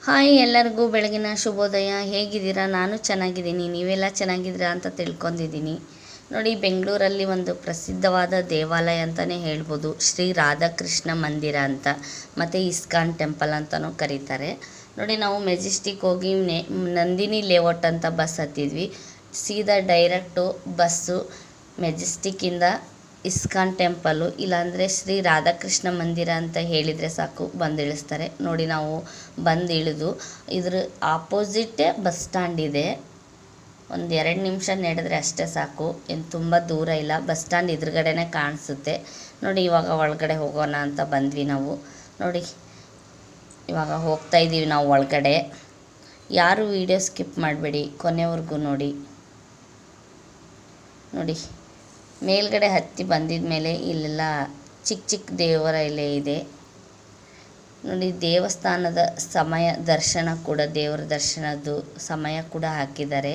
Hi ಎಲ್ಲರಿಗೂ ಬೆಳಗಿನ ಶುಭೋದಯ. ಹೇಗಿದ್ದೀರಾ? ನಾನು ಚೆನ್ನಾಗಿದ್ದೀನಿ. ನೀವೆಲ್ಲ ಚೆನ್ನಾಗಿದ್ದೀರಾ ಅಂತ ತಿಳ್ಕೊಂಡಿದ್ದೀನಿ. ನೋಡಿ, ಬೆಂಗಳೂರಲ್ಲಿ ಒಂದು ಪ್ರಸಿದ್ಧವಾದ ದೇವಾಲಯ ಅಂತಲೇ ಹೇಳ್ಬೋದು. ಶ್ರೀ ರಾಧಾಕೃಷ್ಣ ಮಂದಿರ ಅಂತ, ಮತ್ತು ಇಸ್ಕಾನ್ ಟೆಂಪಲ್ ಅಂತಲೂ ಕರೀತಾರೆ. ನೋಡಿ, ನಾವು ಮೆಜೆಸ್ಟಿಕ್ ಹೋಗಿ ನಂದಿನಿ ಲೇಔಟ್ ಅಂತ ಬಸ್ ಹತ್ತಿದ್ವಿ. ಸೀದಾ ಡೈರೆಕ್ಟು ಬಸ್ಸು ಮೆಜೆಸ್ಟಿಕ್ಕಿಂದ ಇಸ್ಕಾನ್ ಟೆಂಪಲ್ಲು, ಇಲ್ಲಾಂದರೆ ಶ್ರೀ ರಾಧಾಕೃಷ್ಣ ಮಂದಿರ ಅಂತ ಹೇಳಿದರೆ ಸಾಕು, ಬಂದು ಇಳಿಸ್ತಾರೆ. ನೋಡಿ, ನಾವು ಬಂದು ಇಳಿದು ಇದ್ರ ಆಪೋಸಿಟ್ಟೇ ಬಸ್ ಸ್ಟ್ಯಾಂಡ್ ಇದೆ. ಒಂದು 2 ನಿಮಿಷ ನಡೆದ್ರೆ ಅಷ್ಟೇ ಸಾಕು, ಏನು ತುಂಬ ದೂರ ಇಲ್ಲ. ಬಸ್ ಸ್ಟ್ಯಾಂಡ್ ಎದುರುಗಡೆನೇ ಕಾಣಿಸುತ್ತೆ. ನೋಡಿ, ಇವಾಗ ಒಳಗಡೆ ಹೋಗೋಣ ಅಂತ ಬಂದ್ವಿ ನಾವು. ನೋಡಿ, ಇವಾಗ ಹೋಗ್ತಾ ಇದ್ದೀವಿ ನಾವು ಒಳಗಡೆ. ಯಾರು ವಿಡಿಯೋ ಸ್ಕಿಪ್ ಮಾಡಬೇಡಿ, ಕೊನೆವರೆಗೂ ನೋಡಿ. ನೋಡಿ, ಮೇಲ್ಗಡೆ ಹತ್ತಿ ಬಂದಿದ ಮೇಲೆ ಇಲ್ಲೆಲ್ಲ ಚಿಕ್ಕ ಚಿಕ್ಕ ದೇವರ ಎಲ್ಲ ಇದೆ. ನೋಡಿ, ದೇವಸ್ಥಾನದ ಸಮಯ ದರ್ಶನ ಕೂಡ, ದೇವರ ದರ್ಶನದ್ದು ಸಮಯ ಕೂಡ ಹಾಕಿದ್ದಾರೆ.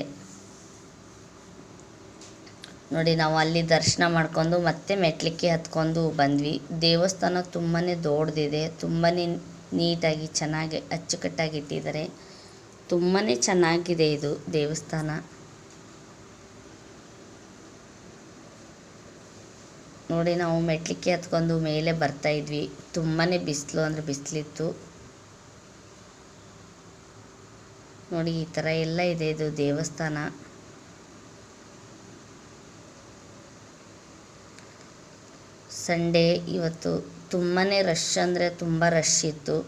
ನೋಡಿ, ನಾವು ಅಲ್ಲಿ ದರ್ಶನ ಮಾಡ್ಕೊಂಡು ಮತ್ತೆ ಮೆಟ್ಲಿಕ್ಕೆ ಹತ್ಕೊಂಡು ಬಂದ್ವಿ. ದೇವಸ್ಥಾನ ತುಂಬಾ ದೊಡ್ಡದಿದೆ, ತುಂಬಾ ನೀಟಾಗಿ ಚೆನ್ನಾಗಿ ಅಚ್ಚುಕಟ್ಟಾಗಿ ಇಟ್ಟಿದ್ದಾರೆ. ತುಂಬಾ ಚೆನ್ನಾಗಿದೆ ಇದು ದೇವಸ್ಥಾನ. ನೋಡಿ, ನಾವು ಮೆಟ್ಲಿಕ್ಕೆ ಹತ್ಕೊಂಡು ಮೇಲೆ ಬರ್ತಾಯಿದ್ವಿ. ತುಂಬಾ ಬಿಸಿಲು ಅಂದರೆ ಬಿಸಿಲಿತ್ತು. ನೋಡಿ, ಈ ಥರ ಎಲ್ಲ ಇದೆ ಇದು ದೇವಸ್ಥಾನ. ಸಂಡೇ ಇವತ್ತು ತುಂಬಾ ರಶ್ ಅಂದರೆ ತುಂಬ ರಶ್ ಇತ್ತು.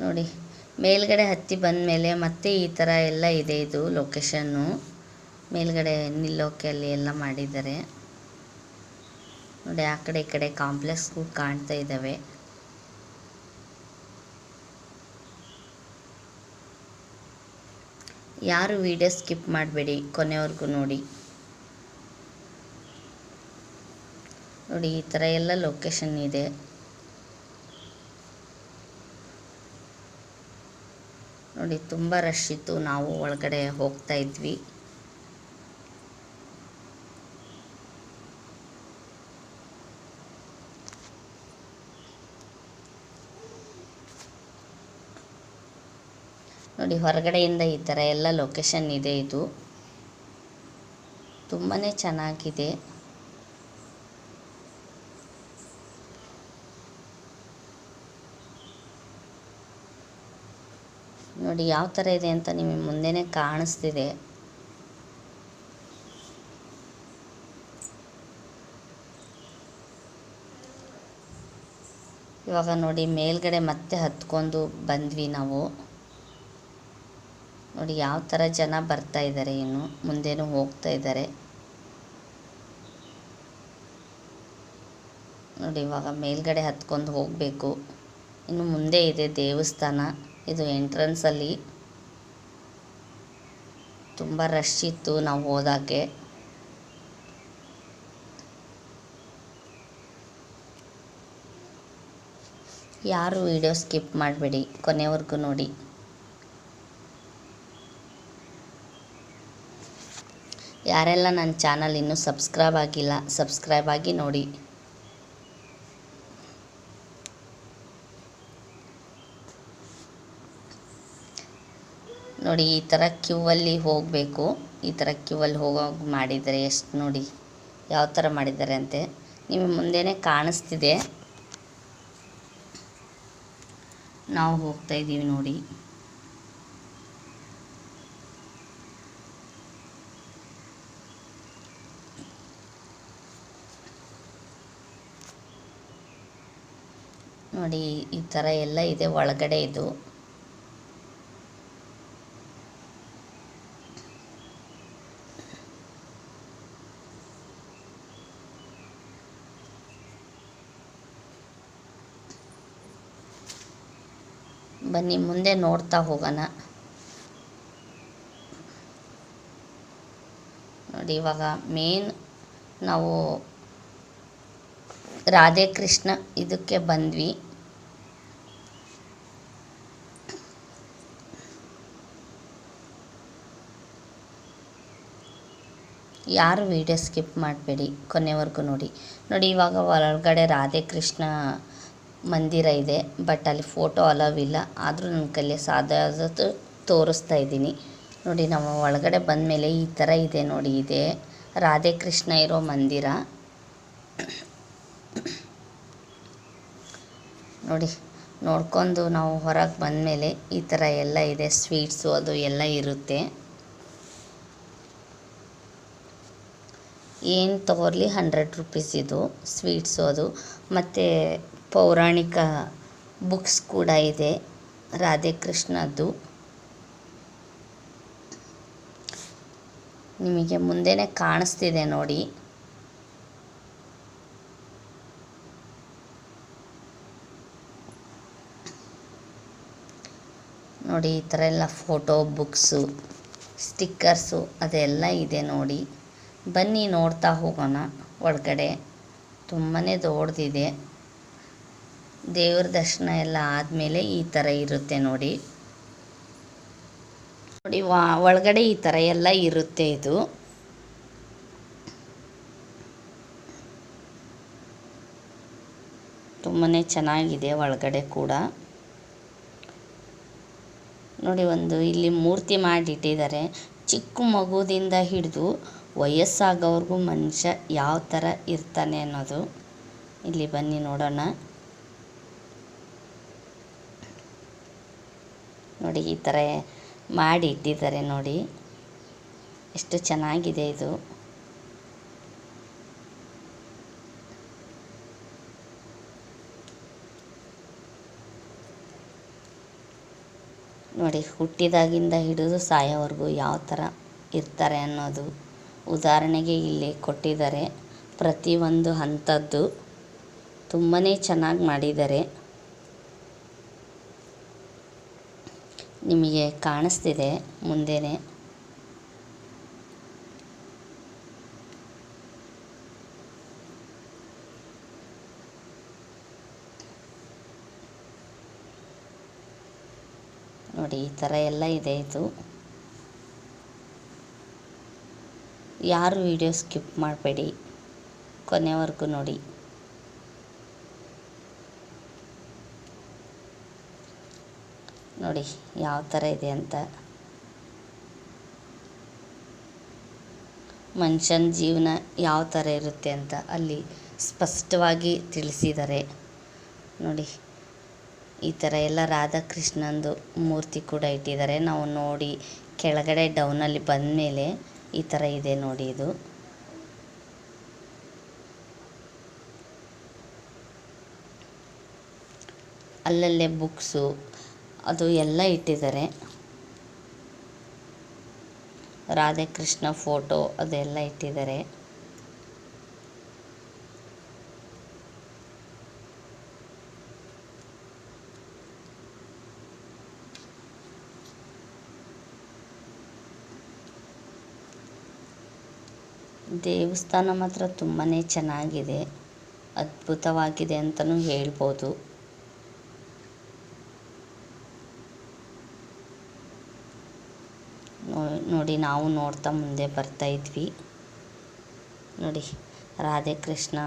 ನೋಡಿ, ಮೇಲ್ಗಡೆ ಹತ್ತಿ ಬಂದ ಮೇಲೆ ಮತ್ತೆ ಈ ಥರ ಎಲ್ಲ ಇದೆ ಇದು ಲೊಕೇಶನ್ನು. ಮೇಲ್ಗಡೆ ನಿಲ್ಲೋಕೆ ಅಲ್ಲಿ ಎಲ್ಲ ಮಾಡಿದ್ದಾರೆ. ನೋಡಿ, ಆ ಕಡೆ ಈ ಕಡೆ ಕಾಂಪ್ಲೆಕ್ಸ್ಗಳು ಕಾಣ್ತಾ ಇದ್ದಾವೆ. ಯಾರು ವಿಡಿಯೋ ಸ್ಕಿಪ್ ಮಾಡಬೇಡಿ, ಕೊನೆವರೆಗೂ ನೋಡಿ. ನೋಡಿ, ಈ ಥರ ಎಲ್ಲ ಲೊಕೇಶನ್ ಇದೆ. ನೋಡಿ, ತುಂಬ ರಶ್ ಇತ್ತು. ನಾವು ಒಳಗಡೆ ಹೋಗ್ತಾ ಇದ್ವಿ. ನೋಡಿ, ಹೊರಗಡೆಯಿಂದ ಈ ಥರ ಎಲ್ಲ ಲೊಕೇಶನ್ ಇದೆ. ಇದು ತುಂಬಾ ಚೆನ್ನಾಗಿದೆ. ನೋಡಿ, ಯಾವ ಥರ ಇದೆ ಅಂತ ನಿಮಗೆ ಮುಂದೆನೇ ಕಾಣಿಸ್ತಿದೆ. ಇವಾಗ ನೋಡಿ, ಮೇಲ್ಗಡೆ ಮತ್ತೆ ಹತ್ಕೊಂಡು ಬಂದ್ವಿ ನಾವು. ನೋಡಿ, ಯಾವ ಥರ ಜನ ಬರ್ತಾ ಇದ್ದಾರೆ, ಇನ್ನು ಮುಂದೇನೂ ಹೋಗ್ತಾ ಇದ್ದಾರೆ. ನೋಡಿ, ಇವಾಗ ಮೇಲ್ಗಡೆ ಹತ್ಕೊಂಡು ಹೋಗಬೇಕು. ಇನ್ನು ಮುಂದೆ ಇದೆ ದೇವಸ್ಥಾನ. ಇದು ಎಂಟ್ರೆನ್ಸಲ್ಲಿ ತುಂಬ ರಶ್ ಇತ್ತು ನಾವು ಹೋದಾಗೆ. ಯಾರು ವಿಡಿಯೋ ಸ್ಕಿಪ್ ಮಾಡಬೇಡಿ, ಕೊನೆವರೆಗೂ ನೋಡಿ. ಯಾರೆಲ್ಲ ನನ್ನ ಚಾನಲ್ ಇನ್ನೂ ಸಬ್ಸ್ಕ್ರೈಬ್ ಆಗಿಲ್ಲ, ಸಬ್ಸ್ಕ್ರೈಬ್ ಆಗಿ ನೋಡಿ. ನೋಡಿ, ಈ ಥರ ಕ್ಯೂವಲ್ಲಿ ಹೋಗಬೇಕು. ಈ ಥರ ಕ್ಯೂವಲ್ಲಿ ಹೋಗೋಗಿ ಮಾಡಿದ್ದಾರೆ. ಎಷ್ಟು ನೋಡಿ ಯಾವ ಥರ ಮಾಡಿದ್ದಾರೆ ಅಂತೆ, ನಿಮಗೆ ಮುಂದೆನೇ ಕಾಣಿಸ್ತಿದೆ. ನಾವು ಹೋಗ್ತಾ ಇದ್ದೀವಿ ನೋಡಿ. ನೋಡಿ, ಈ ಥರ ಎಲ್ಲ ಇದೆ ಒಳಗಡೆ. ಇದು ಬನ್ನಿ ಮುಂದೆ ನೋಡ್ತಾ ಹೋಗೋಣ. ನೋಡಿ, ಇವಾಗ ಮೇನ್ ನಾವು ರಾಧೇಕೃಷ್ಣ ಇದಕ್ಕೆ ಬಂದ್ವಿ. ಯಾರು ವೀಡಿಯೋ ಸ್ಕಿಪ್ ಮಾಡಬೇಡಿ, ಕೊನೆವರೆಗೂ ನೋಡಿ. ನೋಡಿ ಇವಾಗ ಒಳಗಡೆ ರಾಧೆ ಕೃಷ್ಣ ಮಂದಿರ ಇದೆ, ಬಟ್ ಅಲ್ಲಿ ಫೋಟೋ ಅಲೋವಿಲ್ಲ. ಆದರೂ ನನ್ನ ಕೈಲಿ ಸಾಧ್ಯವಾದದ್ದು ತೋರಿಸ್ತಾ ಇದ್ದೀನಿ. ನೋಡಿ ನಾವು ಒಳಗಡೆ ಬಂದಮೇಲೆ ಈ ಥರ ಇದೆ ನೋಡಿ, ಇದೆ ರಾಧೆ ಕೃಷ್ಣ ಇರೋ ಮಂದಿರ ನೋಡಿ. ನೋಡ್ಕೊಂಡು ನಾವು ಹೊರಗೆ ಬಂದಮೇಲೆ ಈ ಥರ ಎಲ್ಲ ಇದೆ, ಸ್ವೀಟ್ಸು ಅದು ಎಲ್ಲ ಇರುತ್ತೆ. ಏನು ತೊಗೊರ್ಲಿ 100 ರೂಪೀಸ್ ಇದು ಸ್ವೀಟ್ಸು ಅದು. ಮತ್ತು ಪೌರಾಣಿಕ ಬುಕ್ಸ್ ಕೂಡ ಇದೆ ರಾಧೆ ಕೃಷ್ಣದ್ದು. ನಿಮಗೆ ಮುಂದೆನೇ ಕಾಣಿಸ್ತಿದೆ ನೋಡಿ. ನೋಡಿ ಈ ಥರ ಎಲ್ಲ ಫೋಟೋ, ಬುಕ್ಸು, ಸ್ಟಿಕ್ಕರ್ಸು ಅದೆಲ್ಲ ಇದೆ ನೋಡಿ. ಬನ್ನಿ ನೋಡ್ತಾ ಹೋಗೋಣ. ಒಳಗಡೆ ತುಂಬಾ ದೊಡ್ಡದಿದೆ. ದೇವ್ರ ದರ್ಶನ ಎಲ್ಲ ಆದಮೇಲೆ ಈ ಥರ ಇರುತ್ತೆ ನೋಡಿ. ನೋಡಿ ಒಳಗಡೆ ಈ ಥರ ಎಲ್ಲ ಇರುತ್ತೆ. ಇದು ತುಂಬಾ ಚೆನ್ನಾಗಿದೆ ಒಳಗಡೆ ಕೂಡ. ನೋಡಿ ಒಂದು ಇಲ್ಲಿ ಮೂರ್ತಿ ಮಾಡಿಟ್ಟಿದ್ದಾರೆ. ಚಿಕ್ಕ ಮಗುದಿಂದ ಹಿಡಿದು ವಯಸ್ಸಾಗೋವ್ರಿಗೂ ಮನುಷ್ಯ ಯಾವ ಥರ ಇರ್ತಾನೆ ಅನ್ನೋದು. ಇಲ್ಲಿ ಬನ್ನಿ ನೋಡೋಣ. ನೋಡಿ ಈ ಥರ ಮಾಡಿ ಇಟ್ಟಿದ್ದಾರೆ ನೋಡಿ, ಎಷ್ಟು ಚೆನ್ನಾಗಿದೆ ಇದು. ನೋಡಿ ಹುಟ್ಟಿದಾಗಿಂದ ಹಿಡಿದು ಸಾಯೋವರೆಗೂ ಯಾವ ಥರ ಇರ್ತಾರೆ ಅನ್ನೋದು ಉದಾಹರಣೆಗೆ ಇಲ್ಲಿ ಕೊಟ್ಟಿದ್ದಾರೆ. ಪ್ರತಿಯೊಂದು ಹಂತದ್ದು ತುಂಬಾ ಚೆನ್ನಾಗಿ ಮಾಡಿದ್ದಾರೆ. ನಿಮಗೆ ಕಾಣಿಸ್ತಿದೆ ಮುಂದೆನೇ. ನೋಡಿ ಈ ಥರ ಎಲ್ಲ ಇದೆ ಇದು. ಯಾರು ವಿಡಿಯೋ ಸ್ಕಿಪ್ ಮಾಡಬೇಡಿ, ಕೊನೆವರೆಗೂ ನೋಡಿ. ನೋಡಿ ಯಾವ ಥರ ಇದೆ ಅಂತ. ಮನುಷ್ಯನ ಜೀವನ ಯಾವ ಥರ ಇರುತ್ತೆ ಅಂತ ಅಲ್ಲಿ ಸ್ಪಷ್ಟವಾಗಿ ತಿಳಿಸಿದ್ದಾರೆ ನೋಡಿ. ಈ ಥರ ಎಲ್ಲ ರಾಧಾಕೃಷ್ಣಂದು ಮೂರ್ತಿ ಕೂಡ ಇಟ್ಟಿದ್ದಾರೆ. ನಾವು ನೋಡಿ ಕೆಳಗಡೆ ಡೌನಲ್ಲಿ ಬಂದಮೇಲೆ ಈ ಥರ ಇದೆ ನೋಡಿ. ಇದು ಅಲ್ಲಲ್ಲೇ ಬುಕ್ಸು ಅದು ಎಲ್ಲ ಇಟ್ಟಿದ್ದಾರೆ. ರಾಧಾಕೃಷ್ಣ ಫೋಟೋ ಅದೆಲ್ಲ ಇಟ್ಟಿದ್ದಾರೆ. ದೇವಸ್ಥಾನ ಮಾತ್ರ ತುಂಬಾ ಚೆನ್ನಾಗಿದೆ, ಅದ್ಭುತವಾಗಿದೆ ಅಂತಲೂ ಹೇಳ್ಬೋದು. ನೋಡಿ ನಾವು ನೋಡ್ತಾ ಮುಂದೆ ಬರ್ತಾ ಇದ್ವಿ. ನೋಡಿ ರಾಧಾಕೃಷ್ಣ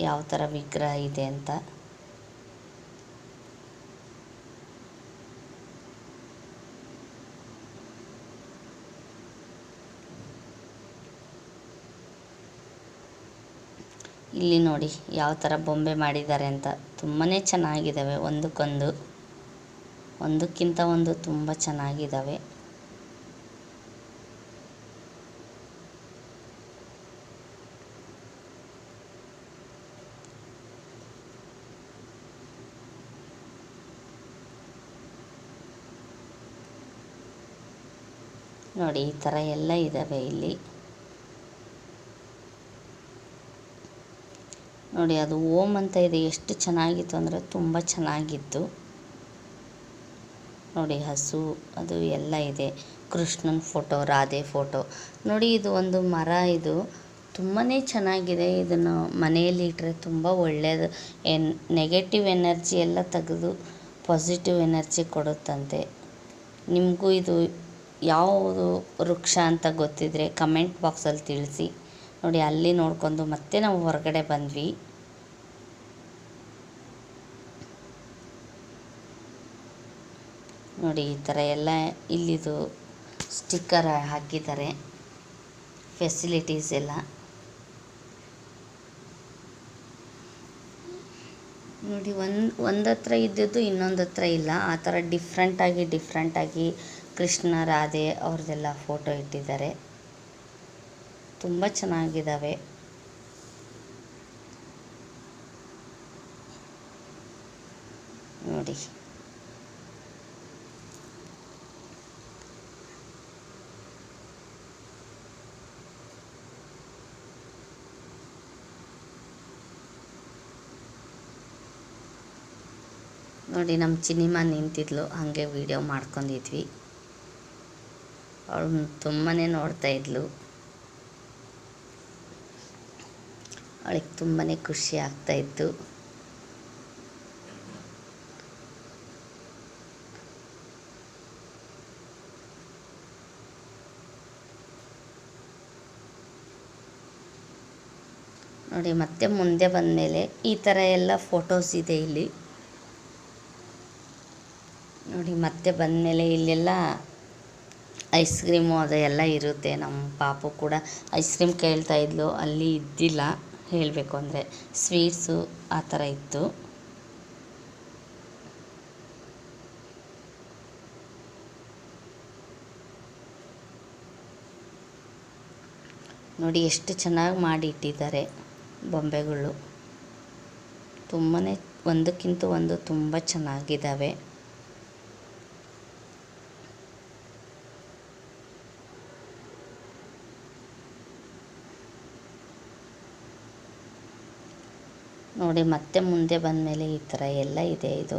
ಯಾವ ಥರ ವಿಗ್ರಹ ಇದೆ ಅಂತ. ಇಲ್ಲಿ ನೋಡಿ ಯಾವ ಥರ ಬೊಂಬೆ ಮಾಡಿದ್ದಾರೆ ಅಂತ. ತುಂಬಾ ಚೆನ್ನಾಗಿದ್ದಾವೆ, ಒಂದಕ್ಕಿಂತ ಒಂದು ತುಂಬ ಚೆನ್ನಾಗಿದ್ದಾವೆ. ನೋಡಿ ಈ ಥರ ಎಲ್ಲ ಇದ್ದಾವೆ ಇಲ್ಲಿ. ನೋಡಿ ಅದು ಓಂ ಅಂತ ಇದೆ. ಎಷ್ಟು ಚೆನ್ನಾಗಿತ್ತು ಅಂದರೆ ತುಂಬ ಚೆನ್ನಾಗಿತ್ತು. ನೋಡಿ ಹಸು ಅದು ಎಲ್ಲ ಇದೆ. ಕೃಷ್ಣನ ಫೋಟೋ, ರಾಧೆ ಫೋಟೋ. ನೋಡಿ ಇದು ಒಂದು ಮರ, ಇದು ತುಂಬಾ ಚೆನ್ನಾಗಿದೆ. ಇದನ್ನು ಮನೆಯಲ್ಲಿ ಇಟ್ಟರೆ ತುಂಬ ಒಳ್ಳೆಯದು. ನೆಗೆಟಿವ್ ಎನರ್ಜಿ ಎಲ್ಲ ತೆಗೆದು ಪಾಸಿಟಿವ್ ಎನರ್ಜಿ ಕೊಡುತ್ತಂತೆ. ನಿಮಗೂ ಇದು ಯಾವುದು ವೃಕ್ಷ ಅಂತ ಗೊತ್ತಿದ್ದರೆ ಕಮೆಂಟ್ ಬಾಕ್ಸಲ್ಲಿ ತಿಳಿಸಿ. ನೋಡಿ ಅಲ್ಲಿ ನೋಡ್ಕೊಂಡು ಮತ್ತೆ ನಾವು ಹೊರಗಡೆ ಬಂದ್ವಿ. ನೋಡಿ ಈ ಥರ ಎಲ್ಲ ಇಲ್ಲಿದು ಸ್ಟಿಕ್ಕರ್ ಹಾಕಿದ್ದಾರೆ, ಫೆಸಿಲಿಟೀಸ್ ಎಲ್ಲ ನೋಡಿ. ಒಂದತ್ರ ಇದ್ದಿದ್ದು ಇನ್ನೊಂದು ಹತ್ರ ಇಲ್ಲ, ಆ ಥರ ಡಿಫ್ರೆಂಟಾಗಿ ಕೃಷ್ಣ ರಾಧೆ ಅವ್ರದ್ದೆಲ್ಲ ಫೋಟೋ ಇಟ್ಟಿದ್ದಾರೆ. ತುಂಬ ಚೆನ್ನಾಗಿದ್ದಾವೆ. ನೋಡಿ ನೋಡಿ ನಮ್ಮ ಚಿನಿಮಾ ನಿಂತಿದ್ಲು, ಹಾಗೆ ವಿಡಿಯೋ ಮಾಡ್ಕೊಂಡಿದ್ವಿ. ಅವಳು ತುಂಬಾ ನೋಡ್ತಾ ಇದ್ಲು, ಅವಳಿಗೆ ತುಂಬಾ ಖುಷಿ ಆಗ್ತಾಯಿತ್ತು. ನೋಡಿ ಮತ್ತೆ ಮುಂದೆ ಬಂದಮೇಲೆ ಈ ಥರ ಎಲ್ಲ ಫೋಟೋಸ್ ಇದೆ ಇಲ್ಲಿ. ನೋಡಿ ಮತ್ತೆ ಬಂದಮೇಲೆ ಇಲ್ಲೆಲ್ಲ ಐಸ್ ಕ್ರೀಮು ಅದು ಎಲ್ಲ ಇರುತ್ತೆ. ನಮ್ಮ ಪಾಪು ಕೂಡ ಐಸ್ ಕ್ರೀಮ್ ಕೇಳ್ತಾ ಇದ್ಲು, ಅಲ್ಲಿ ಇದ್ದಿಲ್ಲ ಹೇಳಬೇಕು ಅಂದರೆ, ಸ್ವೀಟ್ಸು ಆ ಥರ ಇತ್ತು. ನೋಡಿ ಎಷ್ಟು ಚೆನ್ನಾಗಿ ಮಾಡಿ ಇಟ್ಟಿದ್ದಾರೆ ಬೊಂಬೆಗಳು. ತುಂಬಾ ಒಂದಕ್ಕಿಂತ ಒಂದು ತುಂಬ ಚೆನ್ನಾಗಿದ್ದಾವೆ. ನೋಡಿ ಮತ್ತೆ ಮುಂದೆ ಬಂದಮೇಲೆ ಈ ಥರ ಎಲ್ಲ ಇದೆ. ಇದು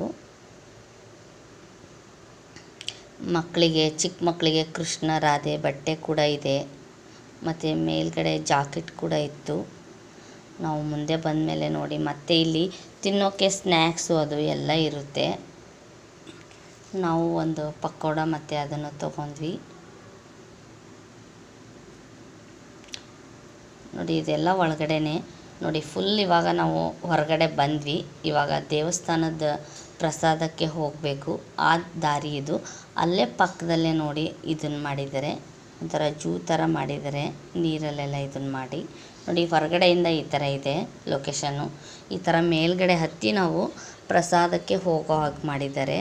ಮಕ್ಕಳಿಗೆ, ಚಿಕ್ಕ ಮಕ್ಕಳಿಗೆ ಕೃಷ್ಣ ರಾಧೆ ಬಟ್ಟೆ ಕೂಡ ಇದೆ, ಮತ್ತು ಮೇಲ್ಗಡೆ ಜಾಕೆಟ್ ಕೂಡ ಇತ್ತು. ನಾವು ಮುಂದೆ ಬಂದಮೇಲೆ ನೋಡಿ ಮತ್ತೆ ಇಲ್ಲಿ ತಿನ್ನೋಕ್ಕೆ ಸ್ನ್ಯಾಕ್ಸು ಅದು ಎಲ್ಲ ಇರುತ್ತೆ. ನಾವು ಒಂದು ಪಕೋಡ ಮತ್ತು ಅದನ್ನು ತೊಗೊಂಡ್ವಿ. ನೋಡಿ ಇದೆಲ್ಲ ಒಳಗಡೆನೆ. ನೋಡಿ ಫುಲ್ ಇವಾಗ ನಾವು ಹೊರಗಡೆ ಬಂದ್ವಿ. ಇವಾಗ ದೇವಸ್ಥಾನದ ಪ್ರಸಾದಕ್ಕೆ ಹೋಗಬೇಕು, ಆ ದಾರಿ ಇದು. ಅಲ್ಲೇ ಪಕ್ಕದಲ್ಲೇ ನೋಡಿ ಇದನ್ನು ಮಾಡಿದ್ದಾರೆ, ಒಂಥರ ಜೂ ಥರ ಮಾಡಿದ್ದಾರೆ, ನೀರಲ್ಲೆಲ್ಲ ಇದನ್ನು ಮಾಡಿ. ನೋಡಿ ಹೊರಗಡೆಯಿಂದ ಈ ಥರ ಇದೆ ಲೊಕೇಶನ್ನು. ಈ ಥರ ಮೇಲ್ಗಡೆ ಹತ್ತಿ ನಾವು ಪ್ರಸಾದಕ್ಕೆ ಹೋಗೋ ಹಾಗೆ ಮಾಡಿದ್ದಾರೆ.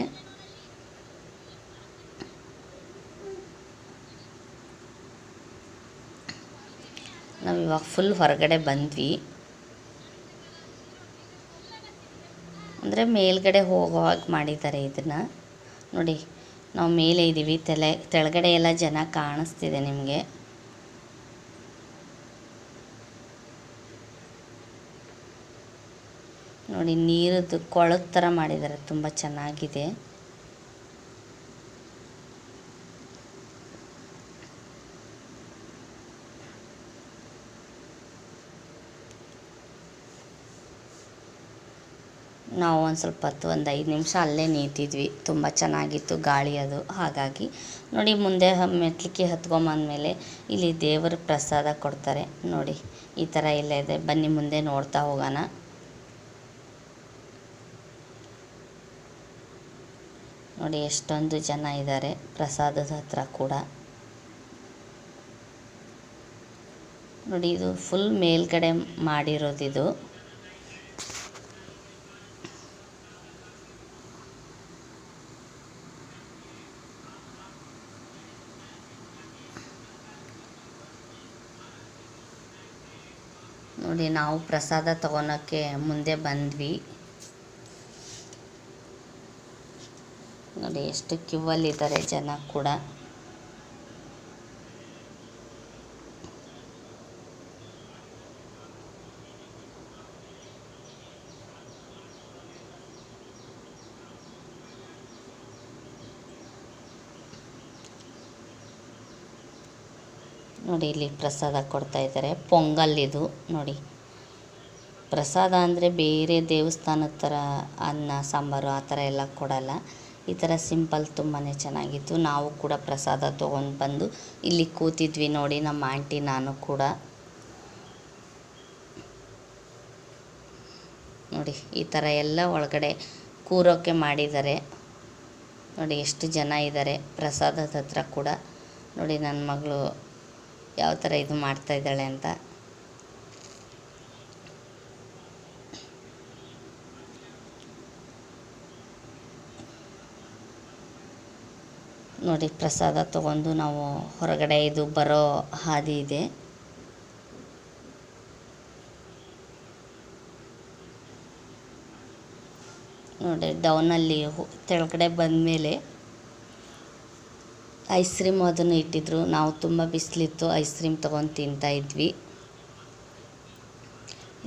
ನಾವು ಇವಾಗ ಫುಲ್ ಹೊರಗಡೆ ಬಂದ್ವಿ, ಅಂದರೆ ಮೇಲ್ಗಡೆ ಹೋಗೋ ಹಾಗೆ ಮಾಡಿದ್ದಾರೆ ಇದನ್ನು. ನೋಡಿ ನಾವು ಮೇಲೆ ಇದ್ದೀವಿ, ತೆಳಗಡೆ ಎಲ್ಲ ಜನ ಕಾಣಿಸ್ತಿದೆ ನಿಮಗೆ. ನೋಡಿ ನೀರದ್ದು ಕೊಳದ ಥರ ಮಾಡಿದ್ದಾರೆ, ತುಂಬ ಚೆನ್ನಾಗಿದೆ. ನಾವು ಒಂದು ಸ್ವಲ್ಪ ಹೊತ್ತು, ಒಂದು 5 ನಿಮಿಷ ಅಲ್ಲೇ ನಿಂತಿದ್ವಿ. ತುಂಬ ಚೆನ್ನಾಗಿತ್ತು ಗಾಳಿ ಅದು, ಹಾಗಾಗಿ. ನೋಡಿ ಮುಂದೆ ಮೆಟ್ಲಿಕ್ಕೆ ಹತ್ಕೊಂಬಂದಮೇಲೆ ಇಲ್ಲಿ ದೇವರ ಪ್ರಸಾದ ಕೊಡ್ತಾರೆ. ನೋಡಿ ಈ ಥರ ಎಲ್ಲ ಇದೆ, ಬನ್ನಿ ಮುಂದೆ ನೋಡ್ತಾ ಹೋಗೋಣ. ನೋಡಿ ಎಷ್ಟೊಂದು ಜನ ಇದ್ದಾರೆ ಪ್ರಸಾದದ ಹತ್ರ ಕೂಡ. ನೋಡಿ ಇದು ಫುಲ್ ಮೇಲ್ಗಡೆ ಮಾಡಿರೋದಿದು. ನೋಡಿ ನಾವು ಪ್ರಸಾದ ತಗೊಳಕ್ಕೆ ಮುಂದೆ ಬಂದ್ವಿ. ನೋಡಿ ಎಷ್ಟು ಕ್ಯೂವಲ್ಲಿದ್ದಾರೆ ಜನ ಕೂಡ. ನೋಡಿ ಇಲ್ಲಿ ಪ್ರಸಾದ ಕೊಡ್ತಾ ಇದ್ದಾರೆ, ಪೊಂಗಲ್ ಇದು. ನೋಡಿ ಪ್ರಸಾದ ಅಂದರೆ ಬೇರೆ ದೇವಸ್ಥಾನದ ಥರ ಅನ್ನ ಸಾಂಬಾರು ಆ ಥರ ಎಲ್ಲ ಕೊಡಲ್ಲ. ಈ ಥರ ಸಿಂಪಲ್ ತುಂಬಾ ಚೆನ್ನಾಗಿತ್ತು. ನಾವು ಕೂಡ ಪ್ರಸಾದ ತೊಗೊಂಡು ಬಂದು ಇಲ್ಲಿ ಕೂತಿದ್ವಿ ನೋಡಿ, ನಮ್ಮ ಆಂಟಿ ನಾನು ಕೂಡ. ನೋಡಿ ಈ ಥರ ಎಲ್ಲ ಒಳಗಡೆ ಕೂರೋಕ್ಕೆ ಮಾಡಿದ್ದಾರೆ. ನೋಡಿ ಎಷ್ಟು ಜನ ಇದ್ದಾರೆ ಪ್ರಸಾದದ ಹತ್ರ ಕೂಡ. ನೋಡಿ ನನ್ನ ಮಗಳು ಯಾವ ಥರ ಇದು ಮಾಡ್ತಾಯಿದ್ದಾಳೆ ಅಂತ. ನೋಡಿ ಪ್ರಸಾದ ತೊಗೊಂಡು ನಾವು ಹೊರಗಡೆ ಇದು ಬರೋ ಹಾದಿ ಇದೆ. ನೋಡಿ ಡೌನಲ್ಲಿ ಕೆಳಗಡೆ ಬಂದಮೇಲೆ ಐಸ್ ಕ್ರೀಮ್ ಅದನ್ನು ಇಟ್ಟಿದ್ರು. ನಾವು ತುಂಬ ಬಿಸಿಲಿತ್ತು, ಐಸ್ ಕ್ರೀಮ್ ತೊಗೊಂಡು ತಿಂತಾಯಿದ್ವಿ.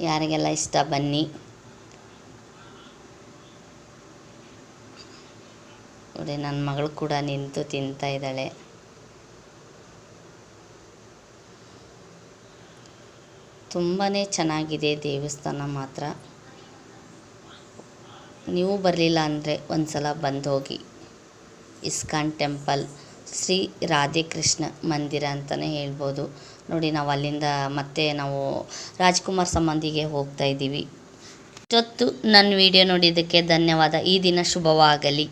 ಯಾರಿಗೆಲ್ಲ ಇಷ್ಟ ಬನ್ನಿ. ನೋಡಿ ನನ್ನ ಮಗಳು ಕೂಡ ನಿಂತು ತಿಂತಾ ಇದ್ದಾಳೆ. ತುಂಬಾ ಚೆನ್ನಾಗಿದೆ ದೇವಸ್ಥಾನ ಮಾತ್ರ. ನೀವು ಬರಲಿಲ್ಲ ಅಂದರೆ ಒಂದು ಸಲ ಬಂದು ಹೋಗಿ. ಇಸ್ಕಾನ್ ಟೆಂಪಲ್, ಶ್ರೀ ರಾಧೇಕೃಷ್ಣ ಮಂದಿರ ಅಂತಲೇ ಹೇಳ್ಬೋದು. ನೋಡಿ ನಾವು ಅಲ್ಲಿಂದ ಮತ್ತೆ ನಾವು ರಾಜ್ಕುಮಾರ್ ಸಂಬಂಧಿಗೆ ಹೋಗ್ತಾ ಇದ್ದೀವಿ. ಇಷ್ಟೊತ್ತು ನನ್ನ ವಿಡಿಯೋ ನೋಡಿದ್ದಕ್ಕೆ ಧನ್ಯವಾದ. ಈ ದಿನ ಶುಭವಾಗಲಿ.